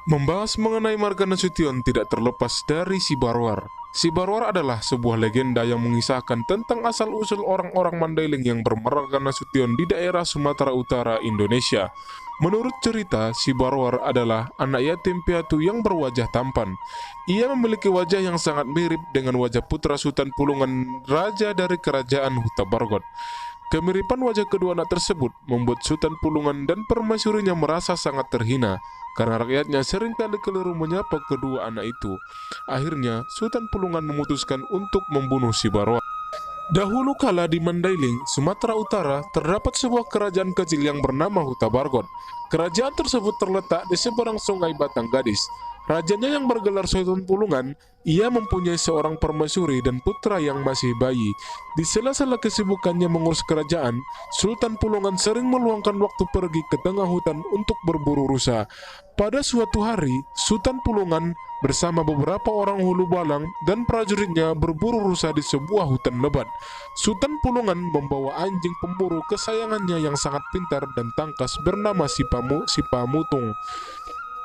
Membahas mengenai Marga Nasution tidak terlepas dari Si Barwar. Si Barwar adalah sebuah legenda yang mengisahkan tentang asal-usul orang-orang Mandailing yang bermarga Nasution di daerah Sumatera Utara, Indonesia. Menurut cerita, Si Barwar adalah anak yatim piatu yang berwajah tampan. Ia memiliki wajah yang sangat mirip dengan wajah putra Sultan Pulungan, raja dari kerajaan Huta Bargot. Kemiripan wajah kedua anak tersebut membuat Sultan Pulungan dan permaisurinya merasa sangat terhina karena rakyatnya seringkali keliru menyapa kedua anak itu. Akhirnya, Sultan Pulungan memutuskan untuk membunuh Si Barwar. Dahulu kala di Mandailing, Sumatera Utara, terdapat sebuah kerajaan kecil yang bernama Huta Bargot. Kerajaan tersebut terletak di seberang sungai Batang Gadis. Rajanya yang bergelar Sultan Pulungan, ia mempunyai seorang permaisuri dan putra yang masih bayi. Di sela-sela kesibukannya mengurus kerajaan, Sultan Pulungan sering meluangkan waktu pergi ke tengah hutan untuk berburu rusa. Pada suatu hari, Sultan Pulungan bersama beberapa orang hulu balang dan prajuritnya berburu rusa di sebuah hutan lebat. Sultan Pulungan membawa anjing pemburu kesayangannya yang sangat pintar dan tangkas bernama Si Pamutung.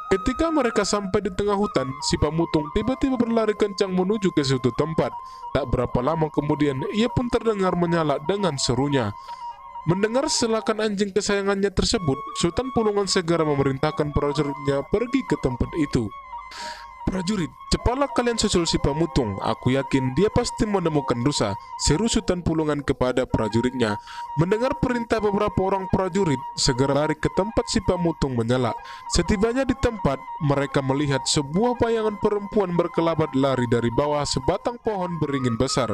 Ketika mereka sampai di tengah hutan, Si Pamutung tiba-tiba berlari kencang menuju ke suatu tempat. Tak berapa lama kemudian, ia pun terdengar menyala dengan serunya. Mendengar selakan anjing kesayangannya tersebut, Sultan Pulungan segera memerintahkan prajuritnya pergi ke tempat itu. "Prajurit, cepatlah kalian susul Si Pamutung. Aku yakin dia pasti menemukan rusa," seru Sultan Pulungan kepada prajuritnya. Mendengar perintah, beberapa orang prajurit segera lari ke tempat Si Pamutung menyala. Setibanya di tempat, mereka melihat sebuah bayangan perempuan berkelabat lari dari bawah sebatang pohon beringin besar.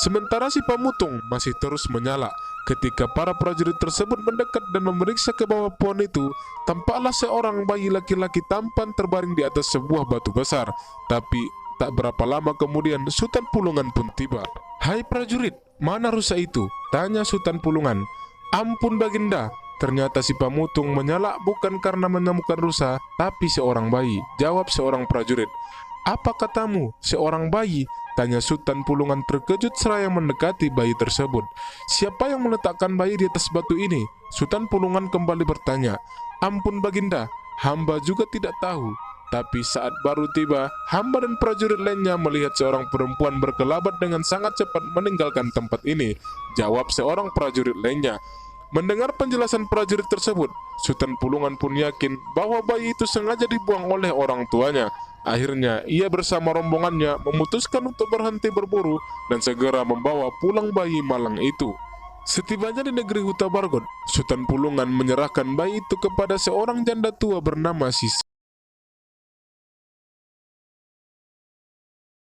Sementara Si Pamutung masih terus menyala. Ketika para prajurit tersebut mendekat dan memeriksa ke bawah pohon itu, tampaklah seorang bayi laki-laki tampan terbaring di atas sebuah batu besar. Tapi tak berapa lama kemudian Sultan Pulungan pun tiba. "Hai prajurit, mana rusa itu?" tanya Sultan Pulungan. "Ampun Baginda, ternyata Si Pamutung menyala bukan karena menemukan rusa, tapi seorang bayi," jawab seorang prajurit. "Apa katamu, seorang bayi?" tanya Sultan Pulungan terkejut seraya mendekati bayi tersebut. "Siapa yang meletakkan bayi di atas batu ini?" Sultan Pulungan kembali bertanya. "Ampun Baginda, hamba juga tidak tahu." Tapi saat baru tiba, hamba dan prajurit lainnya melihat seorang perempuan berkelabat dengan sangat cepat meninggalkan tempat ini, jawab seorang prajurit lainnya. Mendengar penjelasan prajurit tersebut, Sultan Pulungan pun yakin bahwa bayi itu sengaja dibuang oleh orang tuanya. Akhirnya, ia bersama rombongannya memutuskan untuk berhenti berburu dan segera membawa pulang bayi malang itu. Setibanya di negeri Huta Bargot, Sultan Pulungan menyerahkan bayi itu kepada seorang janda tua bernama Si